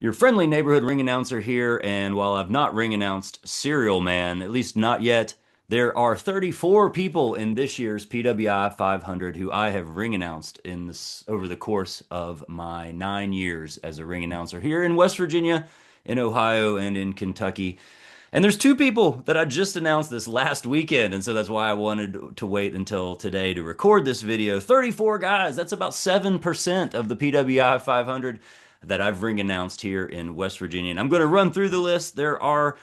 Your friendly neighborhood ring announcer here, and while I've not ring announced Serial Man, at least not yet, there are 34 people in this year's PWI 500 who I have ring announced in this over the course of my 9 years as a ring announcer here in West Virginia, in Ohio, and in Kentucky. And there's two people that I just announced this last weekend, and so that's why I wanted to wait until today to record this video. 34 guys, that's about 7% of the PWI 500 that I've ring announced here in West Virginia. And I'm going to run through the list. There are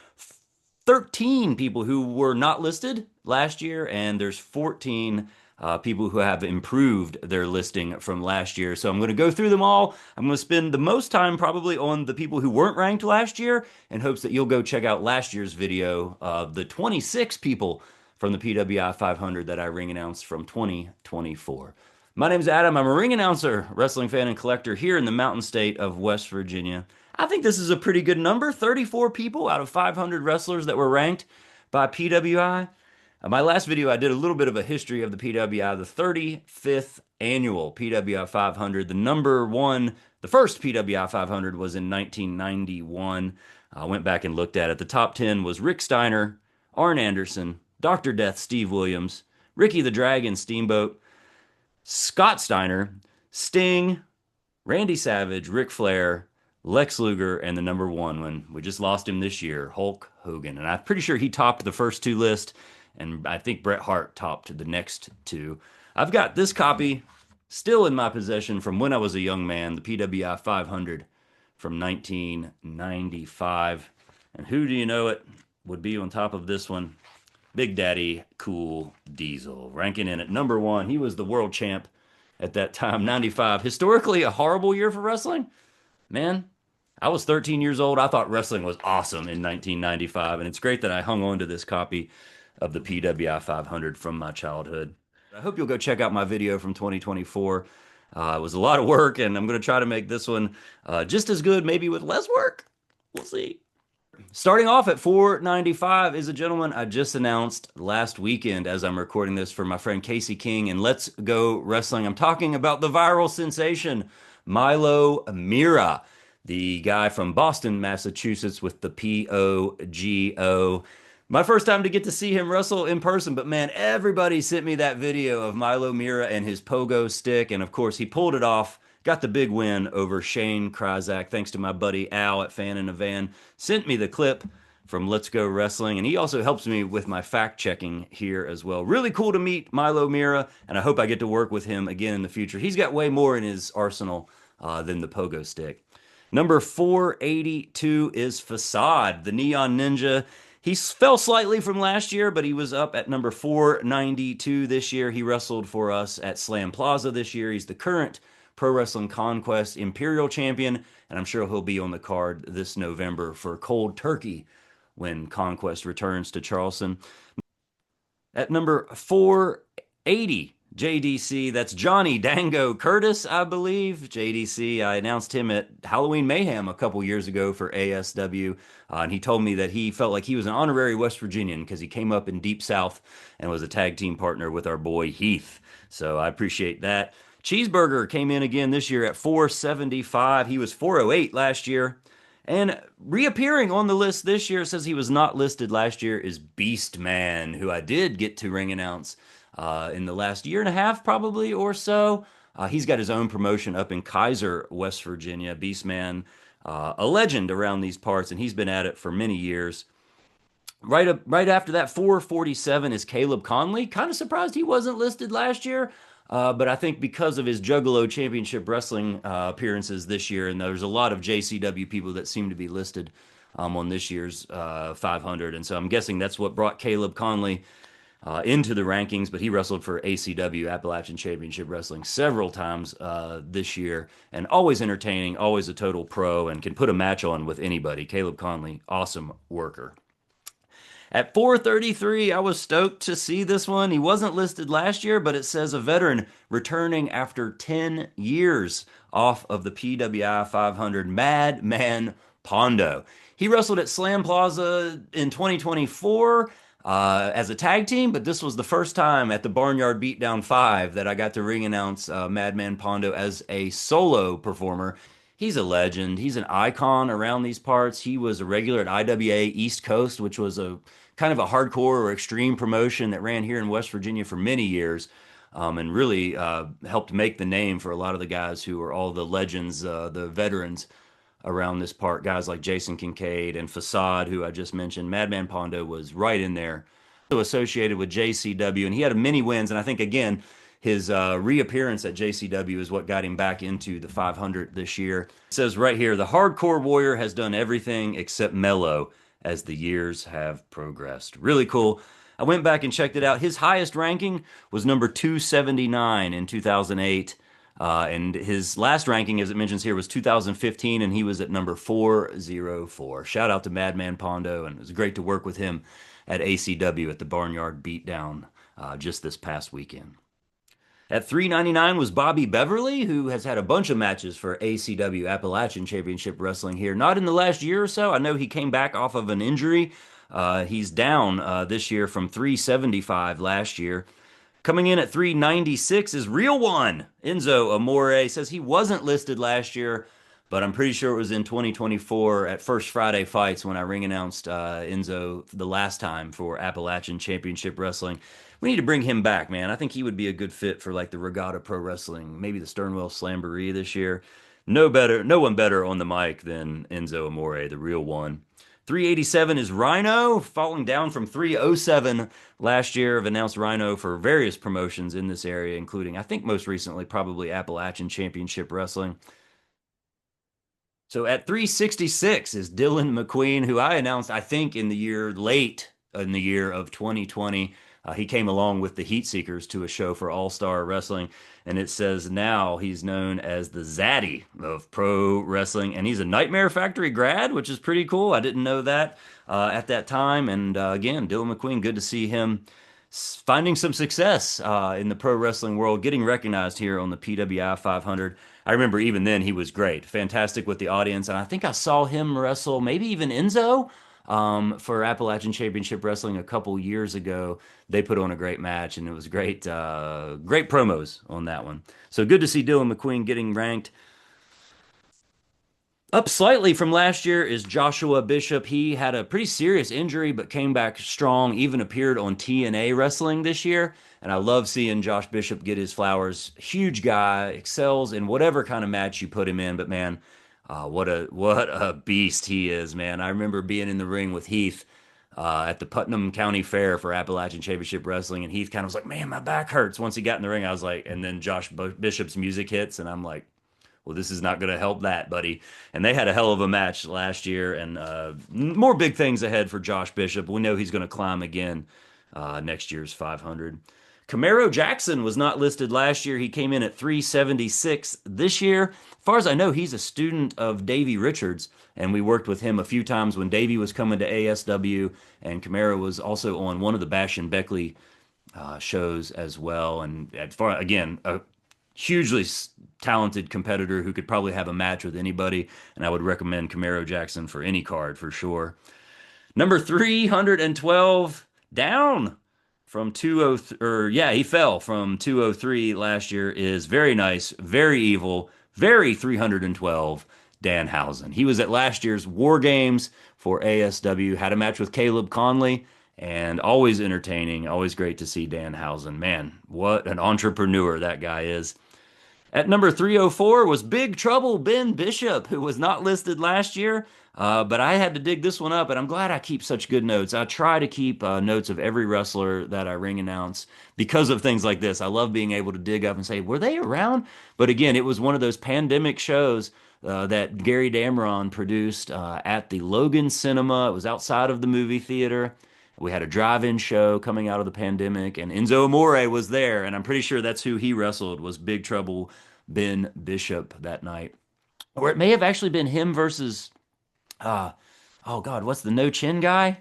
13 people who were not listed last year, and there's 14 people who have improved their listing from last year. So I'm going to go through them all. I'm going to spend the most time probably on the people who weren't ranked last year in hopes that you'll go check out last year's video of the 26 people from the PWI 500 that I ring announced from 2024. My name's Adam. I'm a ring announcer, wrestling fan, and collector here in the mountain state of West Virginia. I think this is a pretty good number. 34 people out of 500 wrestlers that were ranked by PWI. My last video, I did a little bit of a history of the PWI, the 35th annual PWI 500. The number one, the first PWI 500 was in 1991. I went back and looked at it. The top 10 was Rick Steiner, Arn Anderson, Dr. Death, Steve Williams, Ricky the Dragon Steamboat, Scott Steiner, Sting, Randy Savage, Ric Flair, Lex Luger, and the number one, we just lost him this year, Hulk Hogan. And I'm pretty sure he topped the first two lists, and I think Bret Hart topped the next two. I've got this copy still in my possession from when I was a young man, the PWI 500 from 1995. And who do you know it would be on top of this one? Big Daddy Cool Diesel, ranking in at number one. He was the world champ at that time, 95. Historically, a horrible year for wrestling. Man, I was 13 years old. I thought wrestling was awesome in 1995, and it's great that I hung on to this copy of the PWI 500 from my childhood. I hope you'll go check out my video from 2024. It was a lot of work, and I'm going to try to make this one just as good, maybe with less work. We'll see. Starting off at 495 is a gentleman I just announced last weekend as I'm recording this for my friend Casey King and Let's Go Wrestling. I'm talking about the viral sensation, Milo Mira, the guy from Boston, Massachusetts with the POGO. My first time to get to see him wrestle in person, but man, everybody sent me that video of Milo Mira and his pogo stick, and of course he pulled it off. Got the big win over Shane Kryzak, thanks to my buddy Al at Fan in a Van. Sent me the clip from Let's Go Wrestling, and he also helps me with my fact-checking here as well. Really cool to meet Milo Mira, and I hope I get to work with him again in the future. He's got way more in his arsenal than the pogo stick. Number 482 is Facade, the Neon Ninja. He fell slightly from last year, but he was up at number 492 this year. He wrestled for us at Slam Plaza this year. He's the current Pro Wrestling Conquest Imperial Champion, and I'm sure he'll be on the card this November for Cold Turkey when Conquest returns to Charleston. At number 480, JDC, that's Johnny Dango Curtis, I believe. JDC, I announced him at Halloween Mayhem a couple years ago for ASW, and he told me that he felt like he was an honorary West Virginian because he came up in Deep South and was a tag team partner with our boy Heath. So I appreciate that. Cheeseburger came in again this year at 475. He was 408 last year. And reappearing on the list this year, says he was not listed last year, is Beast Man, who I did get to ring announce in the last year and a half probably or so. He's got his own promotion up in Kaiser, West Virginia. Beast Man, a legend around these parts, and he's been at it for many years. Right after that, 447 is Caleb Conley. Kind of surprised he wasn't listed last year. But I think because of his Juggalo Championship Wrestling appearances this year, and there's a lot of JCW people that seem to be listed on this year's 500, and so I'm guessing that's what brought Caleb Conley into the rankings, but he wrestled for ACW, Appalachian Championship Wrestling, several times this year, and always entertaining, always a total pro, and can put a match on with anybody. Caleb Conley, awesome worker. At 433, I was stoked to see this one. He wasn't listed last year, but it says a veteran returning after 10 years off of the PWI 500, Madman Pondo. He wrestled at Slam Plaza in 2024 as a tag team, but this was the first time at the Barnyard Beatdown 5 that I got to ring announce Madman Pondo as a solo performer. He's a legend. He's an icon around these parts. He was a regular at IWA East Coast, which was a kind of a hardcore or extreme promotion that ran here in West Virginia for many years, and really helped make the name for a lot of the guys who are all the legends, the veterans around this part. Guys like Jason Kincaid and Facade, who I just mentioned. Madman Pondo was right in there. Also associated with JCW, and he had many wins. And I think, again, his reappearance at JCW is what got him back into the 500 this year. It says right here, the Hardcore Warrior has done everything except mellow as the years have progressed. Really cool. I went back and checked it out. His highest ranking was number 279 in 2008. And his last ranking, as it mentions here, was 2015, and he was at number 404. Shout out to Madman Pondo, and it was great to work with him at ACW at the Barnyard Beatdown just this past weekend. At 399 was Bobby Beverly, who has had a bunch of matches for ACW Appalachian Championship Wrestling here. Not in the last year or so. I know he came back off of an injury. He's down this year from 375 last year. Coming in at 396 is Real One. Enzo Amore says he wasn't listed last year, but I'm pretty sure it was in 2024 at First Friday Fights when I ring announced Enzo the last time for Appalachian Championship Wrestling. We need to bring him back, man. I think he would be a good fit for like the Regatta Pro Wrestling, maybe the Sternwell Slamboree this year. No one better on the mic than Enzo Amore, the Real One. 387 is Rhino, falling down from 307 last year. I've announced Rhino for various promotions in this area, including, I think most recently, probably Appalachian Championship Wrestling. So at 366 is Dylan McQueen, who I announced, I think, late in the year of 2020. He came along with the Heat Seekers to a show for All Star Wrestling, and it says now he's known as the Zaddy of pro wrestling, and he's a Nightmare Factory grad, which is pretty cool. I didn't know that at that time, and again, Dylan McQueen, good to see him finding some success in the pro wrestling world, getting recognized here on the PWI 500. I remember even then he was great, fantastic with the audience, and I think I saw him wrestle maybe even Enzo for Appalachian Championship Wrestling a couple years ago. They put on a great match, and it was great, great promos on that one. So good to see Dylan McQueen getting ranked. Up slightly from last year is Joshua Bishop. He had a pretty serious injury, but came back strong, even appeared on TNA Wrestling this year. And I love seeing Josh Bishop get his flowers. Huge guy, excels in whatever kind of match you put him in. But man, what a beast he is, man. I remember being in the ring with Heath at the Putnam County Fair for Appalachian Championship Wrestling, and Heath kind of was like, man, my back hurts. Once he got in the ring, I was like, and then Josh Bishop's music hits, and I'm like, well, this is not going to help that, buddy. And they had a hell of a match last year, and more big things ahead for Josh Bishop. We know he's going to climb again next year's 500. Camaro Jackson was not listed last year. He came in at 376 this year. As far as I know, he's a student of Davey Richards, and we worked with him a few times when Davey was coming to ASW, and Camaro was also on one of the Bash and Beckley shows as well. And again, a hugely talented competitor who could probably have a match with anybody, and I would recommend Camaro Jackson for any card for sure. Number 312, down from 203, he fell from 203 last year, is very nice, very evil, very 312, Danhausen. He was at last year's War Games for ASW, had a match with Caleb Conley, and always entertaining, always great to see Danhausen. Man, what an entrepreneur that guy is. At number 304 was Big Trouble Ben Bishop, who was not listed last year, but I had to dig this one up, and I'm glad I keep such good notes. I try to keep notes of every wrestler that I ring announce because of things like this. I love being able to dig up and say, were they around? But again, it was one of those pandemic shows that Gary Dameron produced at the Logan Cinema. It was outside of the movie theater. We had a drive-in show coming out of the pandemic, and Enzo Amore was there, and I'm pretty sure that's who he wrestled, was Big Trouble Ben Bishop that night. Or it may have actually been him versus, oh God, what's the no-chin guy?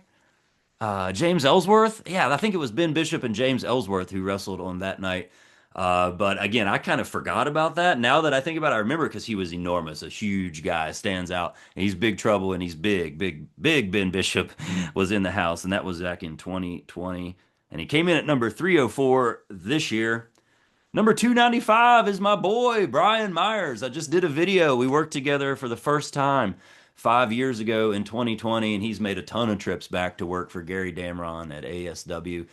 James Ellsworth? Yeah, I think it was Ben Bishop and James Ellsworth who wrestled on that night. But again, I kind of forgot about that. Now that I think about it, I remember because he was enormous, a huge guy, stands out. And he's Big Trouble, and he's big Ben Bishop was in the house, and that was back in 2020. And he came in at number 304 this year. Number 295 is my boy, Brian Myers. I just did a video. We worked together for the first time 5 years ago in 2020, and he's made a ton of trips back to work for Gary Damron at ASW.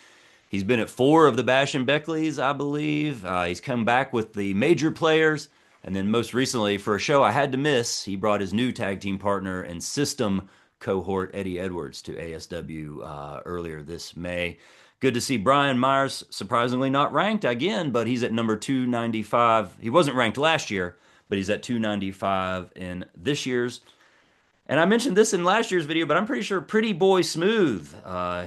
He's been at 4 of the Bash and Beckleys, I believe. He's come back with the major players. And then most recently, for a show I had to miss, he brought his new tag team partner and system cohort, Eddie Edwards, to ASW earlier this May. Good to see Brian Myers, surprisingly not ranked again, but he's at number 295. He wasn't ranked last year, but he's at 295 in this year's. And I mentioned this in last year's video, but I'm pretty sure Pretty Boy Smooth,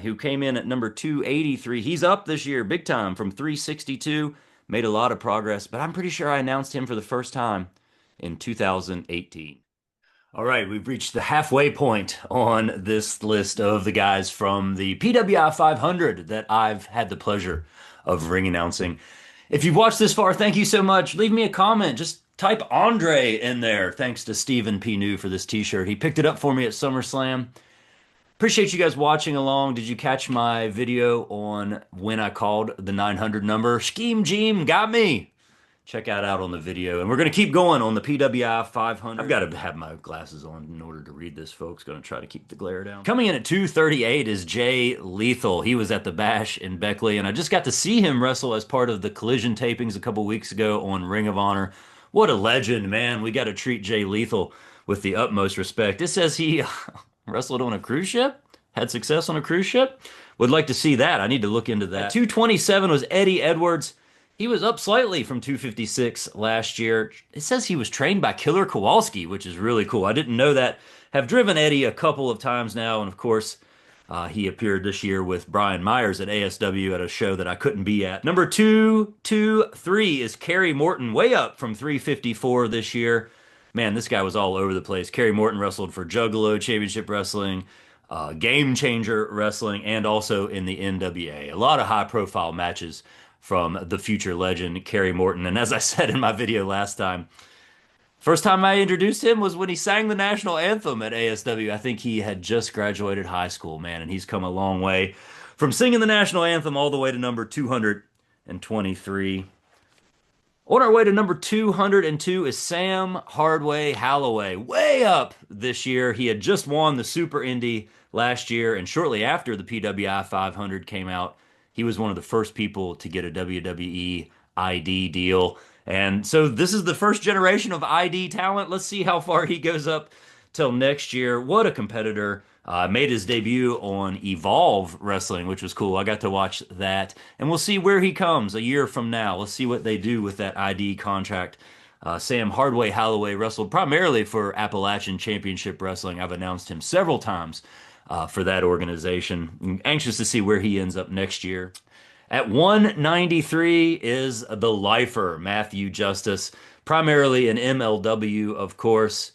who came in at number 283, he's up this year big time from 362, made a lot of progress, but I'm pretty sure I announced him for the first time in 2018. All right, we've reached the halfway point on this list of the guys from the PWI 500 that I've had the pleasure of ring announcing. If you've watched this far, thank you so much. Leave me a comment. Just type Andre in there. Thanks to Stephen P. New for this t-shirt. He picked it up for me at SummerSlam. Appreciate you guys watching along. Did you catch my video on when I called the 900 number? Scheme Jeem got me. Check that out on the video. And we're going to keep going on the PWI 500. I've got to have my glasses on in order to read this, folks. Going to try to keep the glare down. Coming in at 238 is Jay Lethal. He was at the Bash in Beckley, and I just got to see him wrestle as part of the Collision tapings a couple weeks ago on Ring of Honor. What a legend, man. We got to treat Jay Lethal with the utmost respect. It says he wrestled on a cruise ship, had success on a cruise ship. Would like to see that. I need to look into that. At 227 was Eddie Edwards. He was up slightly from 256 last year. It says he was trained by Killer Kowalski, which is really cool. I didn't know that. Have driven Eddie a couple of times now, and of course, he appeared this year with Brian Myers at ASW at a show that I couldn't be at. Number 223 is Kerry Morton, way up from 354 this year. Man, this guy was all over the place. Kerry Morton wrestled for Juggalo Championship Wrestling, Game Changer Wrestling, and also in the NWA. A lot of high-profile matches from the future legend, Kerry Morton. And as I said in my video last time, first time I introduced him was when he sang the national anthem at ASW. I think he had just graduated high school, man, and he's come a long way from singing the national anthem all the way to number 223. On our way to number 202 is Sam Hardway Holloway, way up this year. He had just won the Super Indy last year, and shortly after the PWI 500 came out, he was one of the first people to get a WWE ID deal. And so this is the first generation of ID talent. Let's see how far he goes up till next year. What a competitor. Made his debut on Evolve Wrestling, which was cool. I got to watch that. And we'll see where he comes a year from now. Let's see what they do with that ID contract. Sam Hardway Holloway wrestled primarily for Appalachian Championship Wrestling. I've announced him several times for that organization. I'm anxious to see where he ends up next year. At 193 is the lifer, Matthew Justice, primarily in MLW, of course,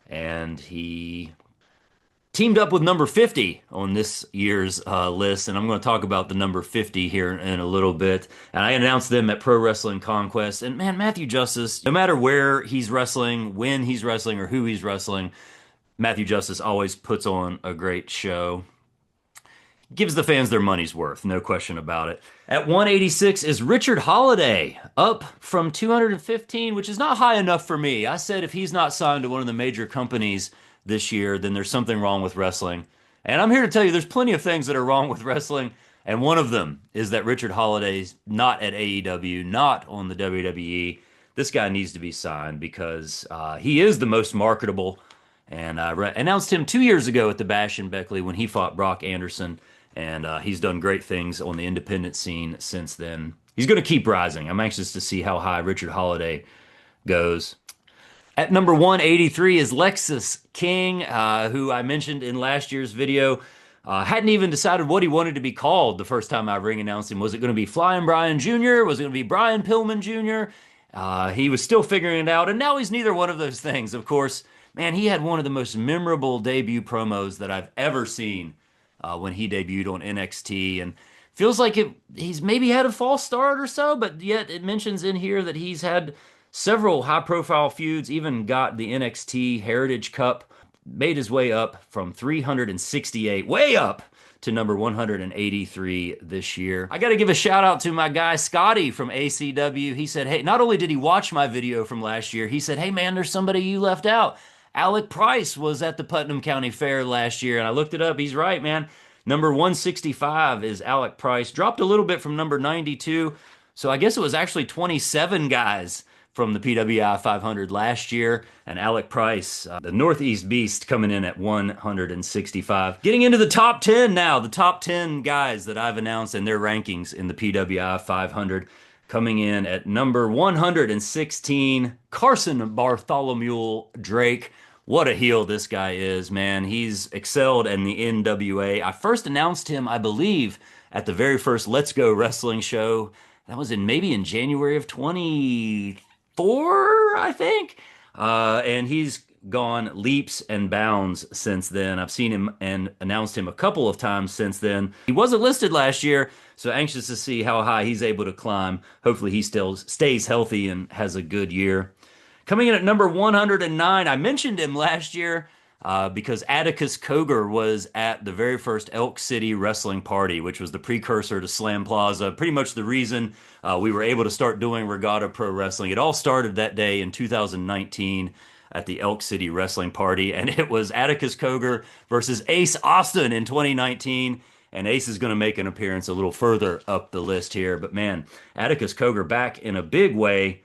and he teamed up with number 50 on this year's list, and I'm going to talk about the number 50 here in a little bit. And I announced them at Pro Wrestling Conquest, and man, Matthew Justice, no matter where he's wrestling, when he's wrestling, or who he's wrestling, Matthew Justice always puts on a great show. Gives the fans their money's worth, no question about it. At 186 is Richard Holiday, up from 215, which is not high enough for me. I said if he's not signed to one of the major companies this year, then there's something wrong with wrestling. And I'm here to tell you there's plenty of things that are wrong with wrestling, and one of them is that Richard Holiday's not at AEW, not on the WWE. This guy needs to be signed because he is the most marketable. And I announced him 2 years ago at the Bash in Beckley when he fought Brock Anderson. And he's done great things on the independent scene since then. He's going to keep rising. I'm anxious to see how high Richard Holiday goes. At number 183 is Lexus King, who I mentioned in last year's video. Hadn't even decided what he wanted to be called the first time I ring announced him. Was it going to be Flying Brian Jr.? Was it going to be Brian Pillman Jr.? He was still figuring it out, and now he's neither one of those things. Of course, man, he had one of the most memorable debut promos that I've ever seen when he debuted on NXT, and feels like he's maybe had a false start or so, but yet it mentions in here that he's had several high-profile feuds, even got the NXT Heritage Cup made his way up from 368, way up to number 183 this year. I got to give a shout out to my guy Scotty from ACW. He said, hey, not only did he watch my video from last year, he said, hey man, there's somebody you left out. Alec Price was at the Putnam County Fair last year, and I looked it up. He's right, man. Number 165 is Alec Price. Dropped a little bit from number 92. So I guess it was actually 27 guys from the PWI 500 last year. And Alec Price, the Northeast Beast, coming in at 165. Getting into the top 10 now. The top 10 guys that I've announced and their rankings in the PWI 500. Coming in at number 116, Carson Bartholomew Drake. What a heel this guy is, man. He's excelled in the NWA. I first announced him, I believe, at the very first Let's Go Wrestling show. That was maybe in January of 24, I think. And he's gone leaps and bounds since then. I've seen him and announced him a couple of times since then. He wasn't listed last year, so anxious to see how high he's able to climb. Hopefully he still stays healthy and has a good year. Coming in at number 109, I mentioned him last year because Atticus Cogar was at the very first Elk City Wrestling Party, which was the precursor to Slam Plaza. Pretty much the reason we were able to start doing Regatta Pro Wrestling. It all started that day in 2019 at the Elk City Wrestling Party, and it was Atticus Cogar versus Ace Austin in 2019. And Ace is going to make an appearance a little further up the list here. But man, Atticus Cogar back in a big way.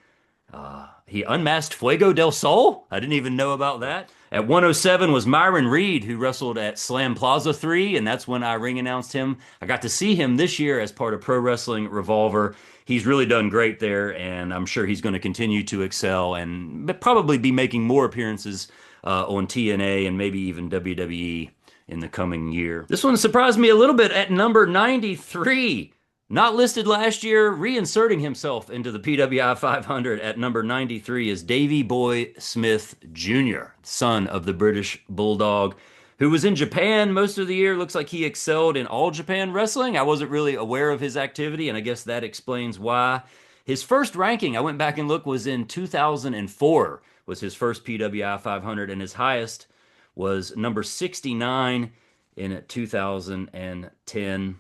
He unmasked Fuego del Sol. I didn't even know about that. At 107 was Myron Reed, who wrestled at Slam Plaza 3, and that's when I ring announced him. I got to see him this year as part of Pro Wrestling Revolver. He's really done great there, and I'm sure he's going to continue to excel and probably be making more appearances on TNA and maybe even WWE in the coming year. This one surprised me a little bit at number 93. Not listed last year, reinserting himself into the PWI 500 at number 93 is Davey Boy Smith Jr., son of the British Bulldog, who was in Japan most of the year. Looks like he excelled in All Japan Wrestling. I wasn't really aware of his activity, and I guess that explains why. His first ranking, I went back and looked, was in 2004, was his first PWI 500, and his highest was number 69 in 2010.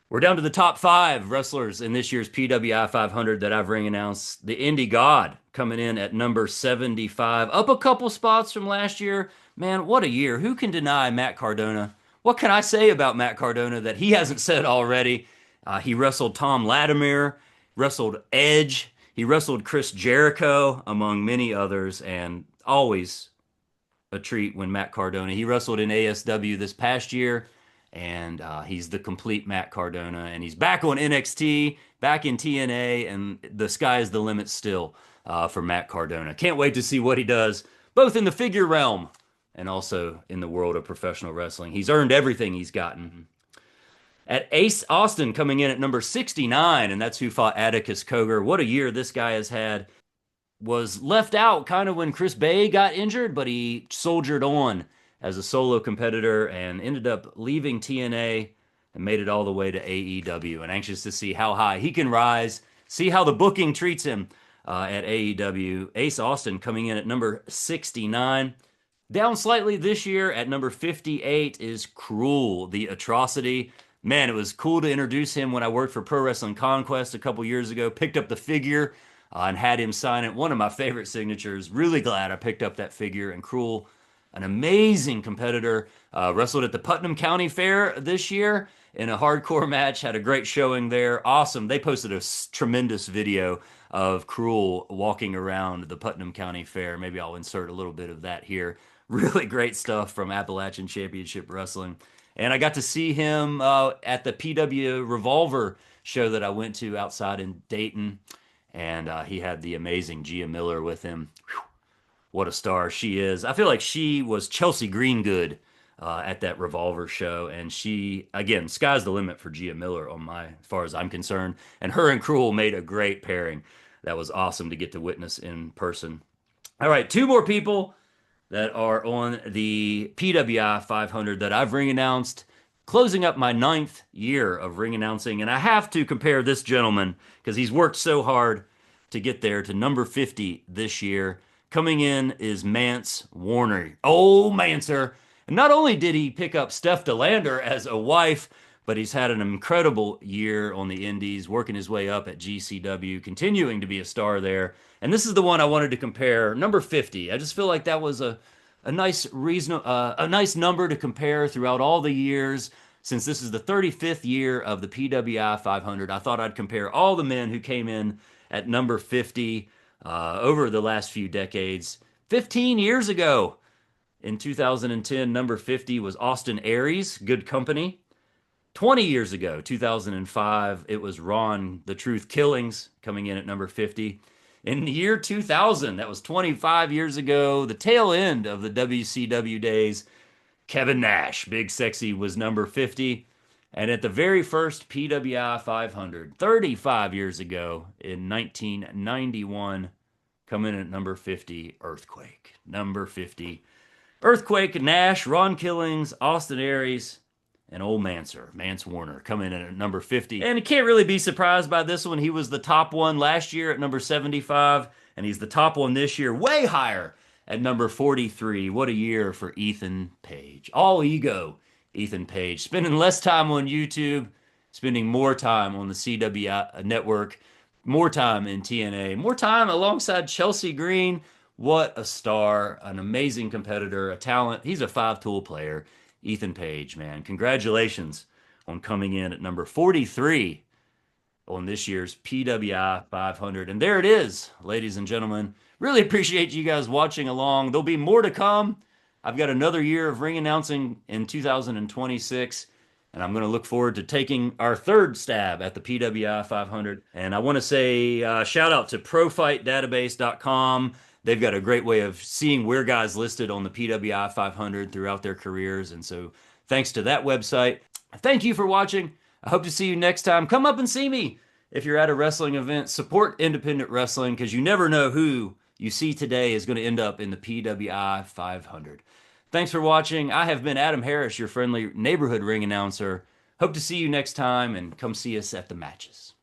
We're down to the top 5 wrestlers in this year's PWI 500 that I've ring announced. The Indie God coming in at number 75, up a couple spots from last year. Man, what a year. Who can deny Matt Cardona? What can I say about Matt Cardona that he hasn't said already? He wrestled Tom Latimer, wrestled Edge, he wrestled Chris Jericho, among many others, and always a treat when Matt Cardona. He wrestled in ASW this past year, and he's the complete Matt Cardona, and he's back on NXT, back in TNA, and the sky is the limit still for Matt Cardona. Can't wait to see what he does, both in the figure realm and also in the world of professional wrestling. He's earned everything he's gotten. At Ace Austin coming in at number 69, and that's who fought Atticus Cogar. What a year this guy has had. Was left out kind of when Chris Bay got injured, but he soldiered on as a solo competitor and ended up leaving TNA and made it all the way to AEW. And anxious to see how high he can rise, see how the booking treats him at AEW. Ace Austin coming in at number 69. Down slightly this year at number 58 is Cruel, the Atrocity. Man, it was cool to introduce him when I worked for Pro Wrestling Conquest a couple years ago. Picked up the figure and had him sign it. One of my favorite signatures. Really glad I picked up that figure. And Cruel, an amazing competitor, wrestled at the Putnam County Fair this year in a hardcore match. Had a great showing there. Awesome. They posted a tremendous video of Cruel walking around the Putnam County Fair. Maybe I'll insert a little bit of that here. Really great stuff from Appalachian Championship Wrestling. And I got to see him at the PW Revolver show that I went to outside in Dayton. And he had the amazing Gia Miller with him. Whew, what a star she is. I feel like she was Chelsea Greengood at that Revolver show. And she, again, sky's the limit for Gia Miller as far as I'm concerned. And her and Cruel made a great pairing. That was awesome to get to witness in person. All right, 2 more people that are on the PWI 500 that I've ring announced, closing up my 9th year of ring announcing. And I have to compare this gentleman, because he's worked so hard to get there, to number 50 this year. Coming in is Mance Warner. Oh, Mancer. And not only did he pick up Steph DeLander as a wife, but he's had an incredible year on the Indies, working his way up at GCW, continuing to be a star there. And this is the one I wanted to compare, number 50. I just feel like that was a nice a nice number to compare throughout all the years. Since this is the 35th year of the PWI 500, I thought I'd compare all the men who came in at number 50 over the last few decades. 15 years ago, in 2010, number 50 was Austin Aries, Good Company. 20 years ago, 2005, it was Ron The Truth Killings coming in at number 50. In the year 2000, that was 25 years ago, the tail end of the WCW days, Kevin Nash, Big Sexy, was number 50. And at the very first PWI 500, 35 years ago, in 1991, coming in at number 50, Earthquake. Number 50, Earthquake, Nash, Ron Killings, Austin Aries, and old Mancer, Mance Warner, coming in at number 50. And you can't really be surprised by this one. He was the top one last year at number 75, and he's the top one this year, way higher at number 43. What a year for Ethan Page. All ego, Ethan Page. Spending less time on YouTube, spending more time on the CWI network, more time in TNA, more time alongside Chelsea Green. What a star, an amazing competitor, a talent. He's a five-tool player. Ethan Page, man. Congratulations on coming in at number 43 on this year's PWI 500. And there it is, ladies and gentlemen. Really appreciate you guys watching along. There'll be more to come. I've got another year of ring announcing in 2026, and I'm going to look forward to taking our third stab at the PWI 500. And I want to say shout out to ProFightDatabase.com. They've got a great way of seeing where guys listed on the PWI 500 throughout their careers. And so thanks to that website. Thank you for watching. I hope to see you next time. Come up and see me if you're at a wrestling event. Support independent wrestling, because you never know who you see today is going to end up in the PWI 500. Thanks for watching. I have been Adam Harris, your friendly neighborhood ring announcer. Hope to see you next time, and come see us at the matches.